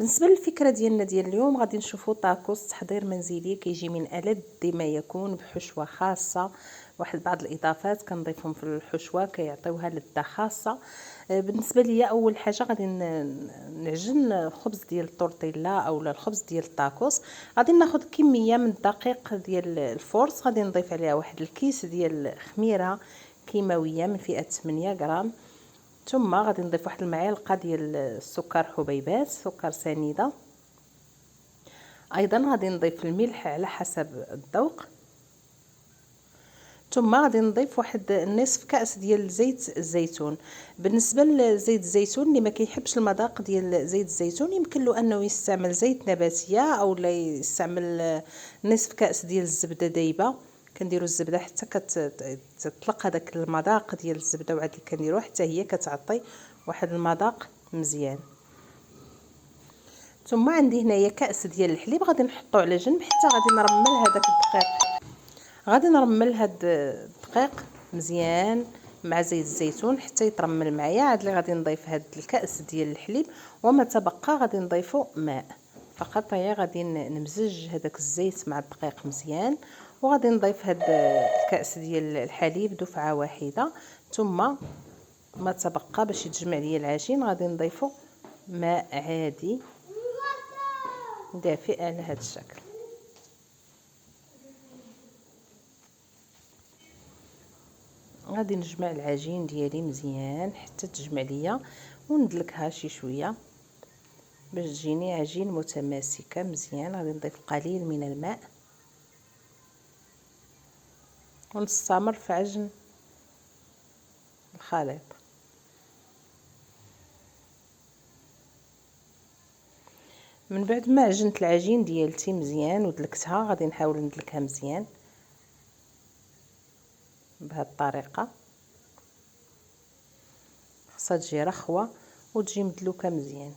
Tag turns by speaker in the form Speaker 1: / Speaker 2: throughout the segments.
Speaker 1: بالنسبه للفكره ديالنا ديال اليوم غادي نشوفوا طاكوس تحضير منزلي كيجي من ألذ ما يكون بحشوه خاصه. واحد بعض الاضافات كنضيفهم في الحشوه كيعطيوها لذه خاصه. بالنسبه ليا اول حاجه غادي نعجن الخبز ديال الطورتيلا او الخبز ديال الطاكوس. غادي ناخذ كميه من الدقيق ديال الفورس، غادي نضيف عليها واحد الكيس ديال خميره كيماويه من فئه 8 غرام. ثم غادي نضيف واحد المعلقه ديال السكر حبيبات، سكر سنيده. ايضا غادي نضيف الملح على حسب الذوق. ثم غادي نضيف واحد نصف كاس ديال زيت الزيتون. بالنسبه لزيت الزيتون اللي ما كيحبش المذاق ديال زيت الزيتون يمكن له انه يستعمل زيت نباتيه او لا يستعمل نصف كاس ديال الزبده دايبه. كنديروا الزبده حتى كتطلق هذاك المذاق ديال الزبده، وعاد اللي كنديروها حتى هي كتعطي واحد المذاق مزيان. ثم عندي هنايا كاس ديال الحليب غادي نحطو على جنب حتى غادي نرمل هذاك الدقيق. غادي نرمل هاد الدقيق مزيان مع زيت الزيتون حتى يترمل معايا. عاد اللي غادي نضيف هاد الكاس ديال الحليب وما تبقى غادي نضيفو ماء فقط. هي غادي نمزج هذاك الزيت مع الدقيق مزيان، وغادي نضيف هاد الكاس ديال الحليب دفعه واحده. ثم ما تبقى باش يتجمع ليا العجين غادي نضيفو ماء عادي دافئ على هذا الشكل. غادي نجمع العجين ديالي مزيان حتى تجمع ليا وندلكها شي شويه باش تجيني عجين متماسكه مزيان. غادي نضيف قليل من الماء ونستمر في عجن الخليط. من بعد ما عجنت العجين ديالتي مزيان ودلكتها غادي نحاول ندلكها مزيان بهذه الطريقه. خاصها تجي رخوه وتجي مدلوكه مزيان.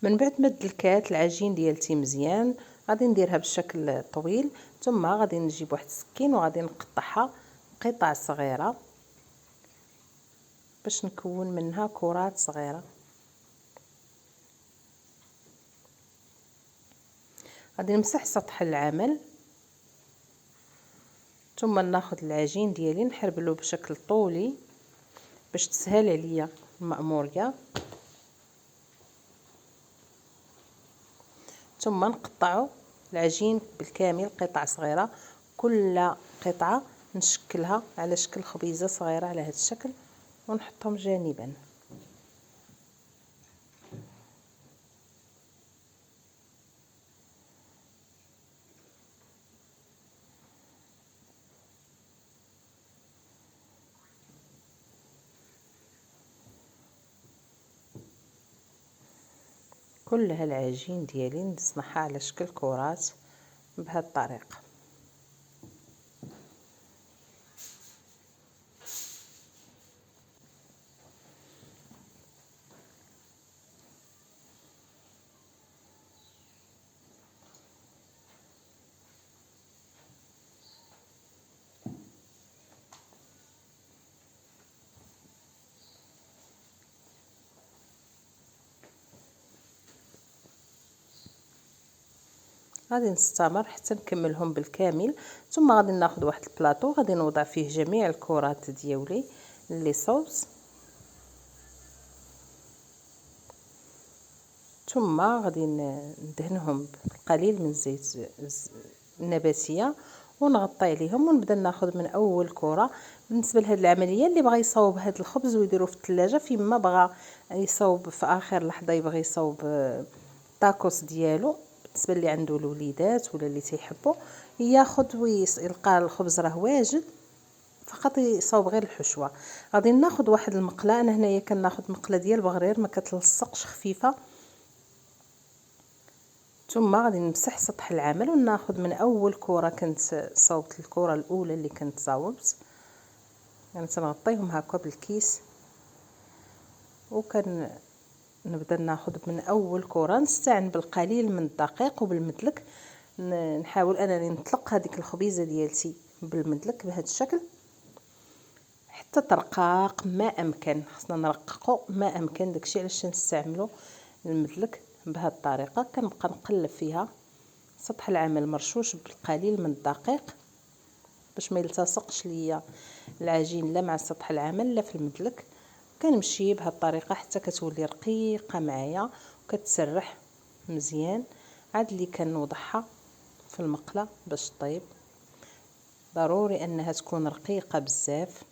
Speaker 1: من بعد ما دلكات العجين ديالتي مزيان غادي نديرها بالشكل طويل. ثم غادي نجيب واحد السكين وغادي نقطعها قطع صغيره باش نكون منها كرات صغيره. غادي نمسح سطح العمل ثم ناخذ العجين ديالي نحربلو بشكل طولي باش تسهل عليا المأموريه. ثم نقطعوا العجين بالكامل قطع صغيره، كل قطعه نشكلها على شكل خبيزه صغيره على هذا الشكل ونحطهم جانبا. كل هالعجين ديالي نصنعها على شكل كرات بهذه الطريقه. غادي نستمر حتى نكملهم بالكامل. ثم غادي ناخذ واحد البلاطو غادي نوضع فيه جميع الكرات ديالي اللي صوص. ثم غادي ندهنهم بالقليل من الزيت النباتيه ونغطي عليهم ونبدا ناخذ من اول كره. بالنسبه لهذه العمليه اللي بغى يصاوب هذا الخبز ويديروه في الثلاجه فيما بغى يصاوب في اخر لحظه يبغي يصاوب الطاكوس ديالو، بالنسبه اللي عنده الوليدات ولا اللي تيحبوا ياخذ ويلقى الخبز راه واجد فقط يصاوب غير الحشوه. غادي ناخذ واحد المقله، انا هنايا كناخذ مقله ديال بغرير ما كتلصقش خفيفه. ثم غادي نمسح سطح العمل وناخذ من اول كره كنت صاوبت الكره الاولى اللي كنت صاوبت يعني. تنغطيهم هكا بالكيس وكنحطهم في الطاوله. نبدا ناخذ من اول كره، نستعن بالقليل من الدقيق وبالمدلك. نحاول انني نطلق هذيك الخبيزه ديالتي بالمدلك بهذا الشكل حتى ترقاق ما امكن. خصنا نرققوا ما امكن، داكشي علاش نستعملوا المدلك بهذه الطريقه. كنبقى نقلب فيها سطح العمل مرشوش بالقليل من الدقيق باش ما يلتصقش ليا العجين لا مع سطح العمل لا في المدلك. كنمشي بهذه الطريقه حتى كتولي رقيقه معايا وكتسرح مزيان. عاد اللي كنوضعها في المقله باش طيب، ضروري انها تكون رقيقه بزاف.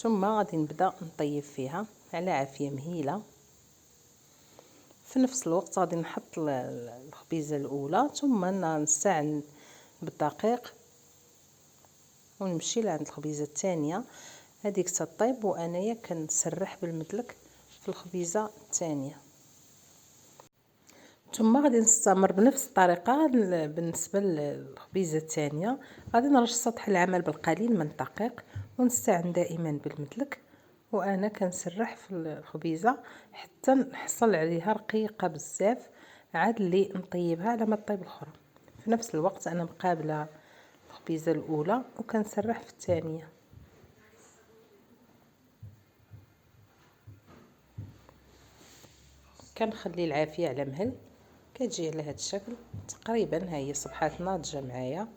Speaker 1: ثم غادي نبدا نطيب فيها على عافيه مهيله. في نفس الوقت غادي نحط الخبيزه الاولى، ثم نستعن بالدقيق ونمشي لعند الخبيزه الثانيه هذيك تطيب وانايا كنسرح بالمدلك في الخبيزه الثانيه. ثم غادي نستمر بنفس الطريقه بالنسبه للخبيزه الثانيه. غادي نرش سطح العمل بالقليل من الدقيق ونستعن دائما بالمدلك وانا كنسرح في الخبيزه حتى نحصل عليها رقيقه بزاف، عاد اللي نطيبها على ما طيب الاخرى. في نفس الوقت انا مقابله الخبيزه الاولى وكنسرح في الثانيه. كنخلي العافيه على مهل، كتجي على هذا الشكل تقريبا. ها هي صبحات ناضجه معايا.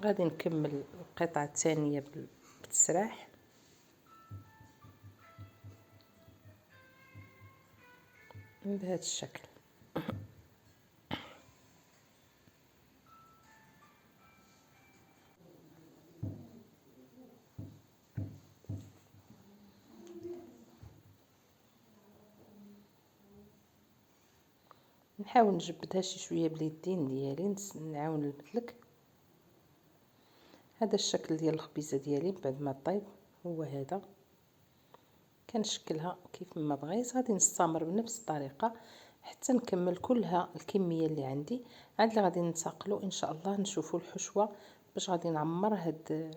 Speaker 1: غادي نكمل القطعه الثانيه بالتسراح بهذا الشكل. نحاول نجبدها شي شويه باليدين ديالي، نعاون المدلك. هذا الشكل ديال الخبيزه ديالي بعد ما طيب هو هذا. كنشكلها كيف ما بغيت. غادي نستمر بنفس الطريقه حتى نكمل كلها الكميه اللي عندي. عاد اللي غادي ننتقلوا ان شاء الله نشوفوا الحشوه باش غادي نعمر هاد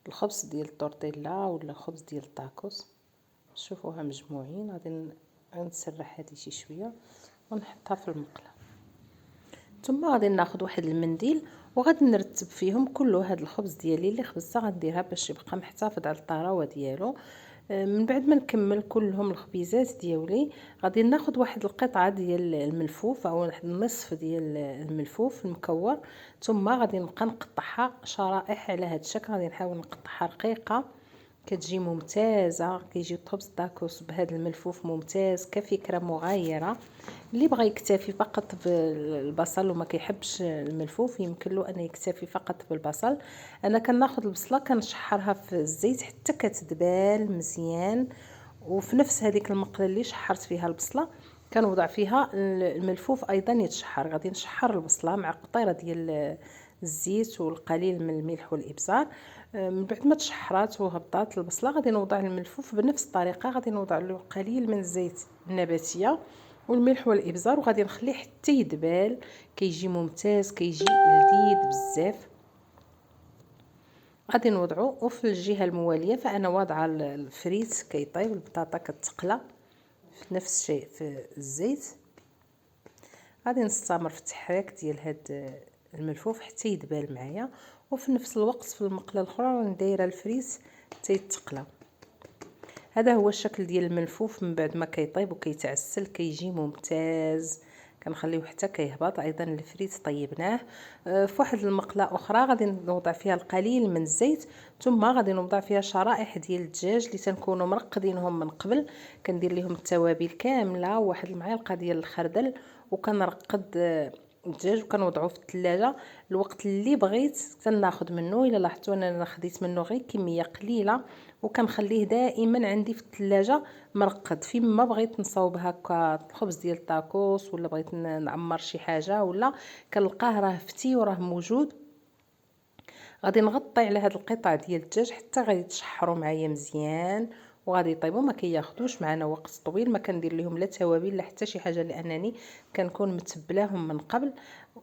Speaker 1: الخبز ديال التورتيلا ولا الخبز ديال الطاكوس. شوفوها مجموعين. غادي نسرح هذه شي شويه ونحطها في المقله. ثم غادي ناخذ واحد المنديل وغادي نرتب فيهم كل هذا الخبز ديالي اللي خبزته. غنديرها باش يبقى محتفظ على الطراوه ديالو. من بعد ما نكمل كلهم الخبيزات ديالي غادي ناخذ واحد القطعه ديال الملفوف او واحد النصف ديال الملفوف المكور. ثم غادي نبقى نقطعها شرائح على هذا الشكل. غادي نحاول نقطعها رقيقه كتجي ممتازه. كيجي خبز الطاكوس بهذا الملفوف ممتاز كفكره مغايره. اللي بغى يكتفي فقط بالبصل وما كيحبش الملفوف يمكن له ان يكتفي فقط بالبصل. انا كناخذ البصله كنشحرها في الزيت حتى كتدبال مزيان، وفي نفس هذيك المقله اللي شحرت فيها البصله كنوضع فيها الملفوف ايضا يتشحر. غادي نشحر البصله مع قطيره ديال الزيت والقليل من الملح والابزار. من بعد ما تشحرات وهبطات البصله غادي نوضع الملفوف بنفس الطريقه. غادي نوضع له قليل من الزيت النباتيه والملح والابزار وغادي نخليه حتى يدبال. كيجي ممتاز كيجي لذيذ بزاف. غادي نوضعو. وفي الجهه المواليه فانا واضعه الفريت كيطيب، البطاطا كتقلى في نفس الشيء في الزيت. غادي نستمر في التحريك ديال هاد الملفوف حتى يدبال معايا. وفي نفس الوقت في المقله الاخرى راني دايره الفريت حتى يتقلى. هذا هو الشكل ديال الملفوف من بعد ما كيطيب وكيتعسل كيجي ممتاز. كنخليوه حتى كيهبط. ايضا الفريت طيبناه في واحد المقله اخرى غادي نوضع فيها القليل من الزيت. ثم غادي نوضع فيها شرائح ديال الدجاج اللي تنكونوا مرقدينهم من قبل. كندير لهم التوابل كامله وواحد المعلقه ديال الخردل وكنرقد الدجاج وكنوضعوه في الثلاجه الوقت اللي بغيت كناخذ منه. الا لاحظتوا انا خديت منه غير كميه قليله وكنخليه دائما عندي في الثلاجه مرقد. فيما بغيت نصاوب هكا الخبز ديال الطاكوس ولا بغيت نعمر شي حاجه ولا كنلقاه راه فتي وراه موجود. غادي نغطي على هاد القطع ديال الدجاج حتى غادي تشحروا معايا مزيان وغادي يطيبوا. ما كياخذوش معنا وقت طويل. ما كندير لهم لا توابل لا حتى شي حاجه لانني كنكون متبلاهم من قبل.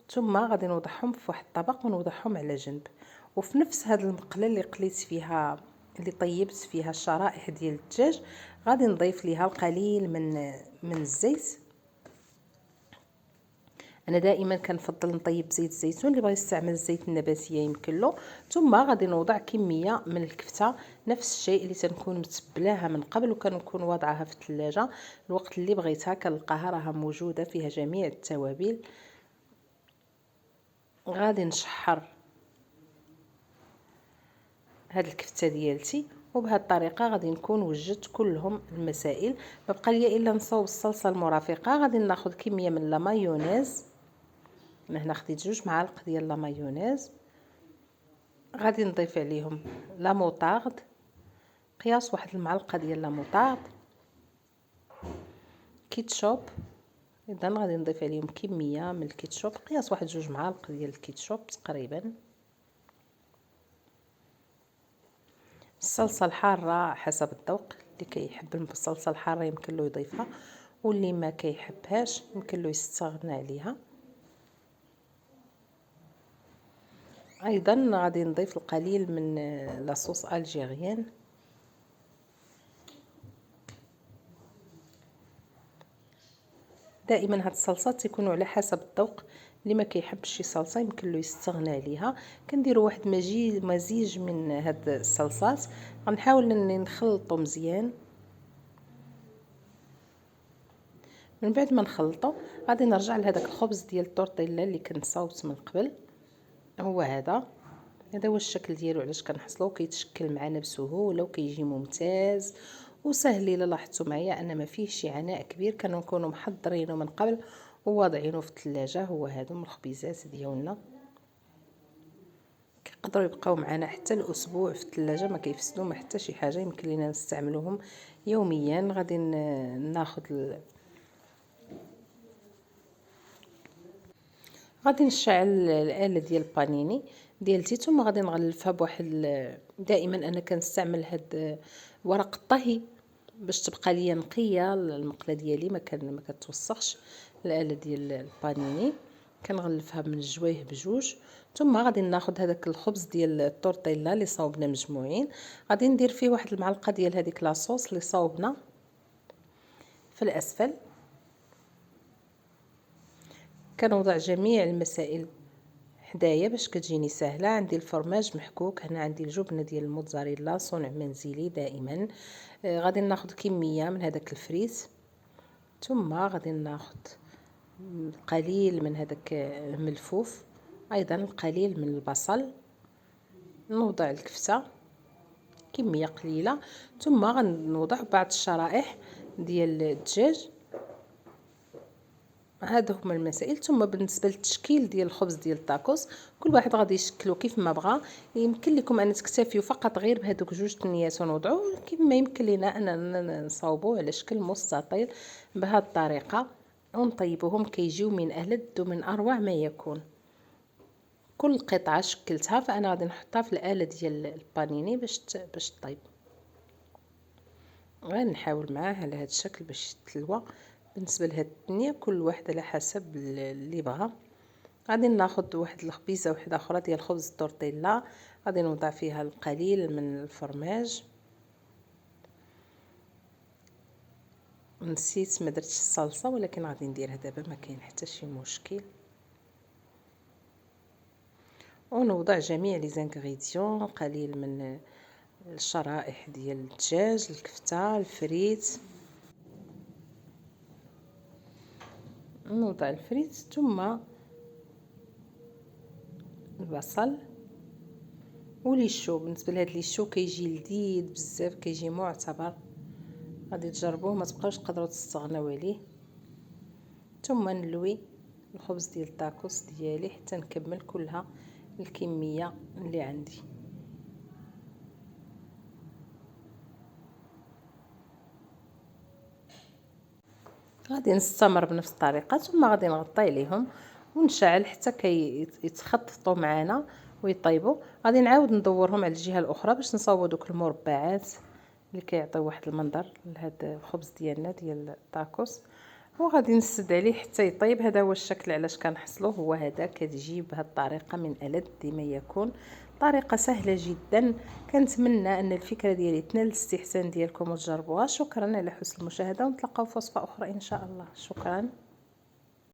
Speaker 1: ثم غادي نوضعهم في واحد الطبق ونوضعهم على جنب. وفي نفس هذه المقله اللي قليت فيها، اللي طيبت فيها الشرائح ديال الدجاج، غادي نضيف ليها القليل من الزيت. انا دائما كنفضل نطيب زيت الزيتون، اللي بغى يستعمل الزيت النباتيه يمكن له. ثم غادي نوضع كميه من الكفته، نفس الشيء اللي تنكون متبلاها من قبل وكنكون واضعاها في الثلاجه. الوقت اللي بغيتها كنلقاها راها موجوده فيها جميع التوابل. غادي نشحر هاد الكفته ديالتي، وبهذه الطريقه غادي نكون وجدت كلهم المسائل. ما بقى لي الا نصاوب الصلصه المرافقه. غادي ناخذ كميه من لا مايونيز، انا هنا خديت 2 معالق ديال لا مايونيز. غادي نضيف عليهم لا موطارد، قياس واحد المعلقه ديال لا موطارد. كيتشوب، اذا غادي نضيف عليهم كميه من الكيتشوب، قياس واحد 2 معالق ديال الكيتشوب تقريبا. الصلصه الحاره حسب الذوق، اللي كيحب الصلصه الحاره يمكن له يضيفها، واللي ما كيحبهاش يمكن له يستغنى عليها. ايضا غادي نضيف القليل من لاصوص الجيريان. دائما هاد الصلصات تيكونوا على حسب الذوق، اللي ما كيحبش شي صلصه يمكن له يستغنى عليها. كنديروا واحد مزيج من هاد الصلصات. غنحاول اني نخلطو مزيان. من بعد ما نخلطو غادي نرجع لهداك الخبز ديال الطورطيلا اللي كنت صاوبت من قبل. هو هذا هو الشكل ديالو. علاش كنحصلو كيتشكل معنا بسهوله وكيجي ممتاز وسهل. الا لاحظتوا معايا ان ما فيه شي عناء كبير، كنكونوا محضرينه من قبل وواضعينه في الثلاجه. هو هادو من الخبيزات ديالنا، كيقدروا يبقاو معنا حتى الاسبوع في الثلاجه، ما كيفسدوا ما حتى شي حاجه، يمكن لينا نستعملوهم يوميا. غادي ناخذ غادي نشعل الاله ديال البانيني ديالتي، ثم غادي نغلفها بواحد دائما انا كنستعمل هاد ورق الطهي باش تبقى ليا نقيه المقله ديالي، ما كتوسخش. الاله ديال البانيني كنغلفها من الجوايه بجوج. ثم غادي ناخذ هذاك الخبز ديال الطورطيلا اللي صاوبنا مجموعين، غادي ندير فيه واحد المعلقه ديال هذيك لاصوص اللي صاوبنا في الاسفل. كنوضع جميع المسائل حدايا باش كتجيني سهله. عندي الفرماج محكوك، هنا عندي الجبنه ديال الموتزاريلا صنع منزلي دائما. غادي ناخذ كميه من هذاك الفريت، ثم غادي ناخذ القليل من هذاك الملفوف، ايضا القليل من البصل. نوضع الكفته كميه قليله، ثم غنوضع بعض الشرائح ديال الدجاج. هادو هما المسائل. ثم بالنسبه للتشكيل ديال الخبز ديال الطاكوس، كل واحد غادي يشكلو كيف ما بغى. يمكن لكم ان تكتفيو فقط غير بهذوك 2 تنيات ونوضعوا، كما يمكن لينا اننا نصاوبوه على شكل مستطيل بهذه الطريقه ونطيبوهم. كيجيو من ألذ ومن اروع ما يكون. كل قطعه شكلتها فانا غادي نحطها في الاله ديال البانيني باش طيب. غنحاول معاه على هذا الشكل باش يتلوى. بالنسبه لهاد التنيه كل واحد على حسب اللي بغى. غادي ناخذ واحد الخبيزه واحده اخرى ديال خبز الطورطيلا، غادي نوضع فيها القليل من الفرماج. نسيت ما درتش الصلصه، ولكن غادي نديرها دابا، ما كاين حتى شي مشكل. ونوضع جميع لي زانغريديون، قليل من الشرائح ديال الدجاج، الكفته، الفريت. نوضع الفريت ثم البصل وليشو. بالنسبه لهاد ليشو كيجي لذيذ بزاف، كيجي معتبر. غادي تجربوه ما تبقاوش تقدروا تستغناو عليه. ثم نلوي الخبز ديال الطاكوس ديالي حتى نكمل كلها الكميه اللي عندي. غادي نستمر بنفس الطريقه، ثم غادي نغطي عليهم ونشعل حتى يتخططوا معنا ويطيبوا. غادي نعاود ندورهم على الجهه الاخرى باش نصاوبوا دوك المربعات اللي كيعطيو واحد المنظر لهذا الخبز ديالنا ديال الطاكوس. وغادي نسد عليه حتى يطيب. هذا هو الشكل علاش كنحصلوه، هو هذا. كتجي بهذه الطريقه من ألذ ما يكون، طريقه سهله جدا. كنتمنى ان الفكره ديالي تنال الاستحسان ديالكم وتجربوها. شكرا على حسن المشاهده، ونتلاقاو في وصفه اخرى ان شاء الله. شكرا.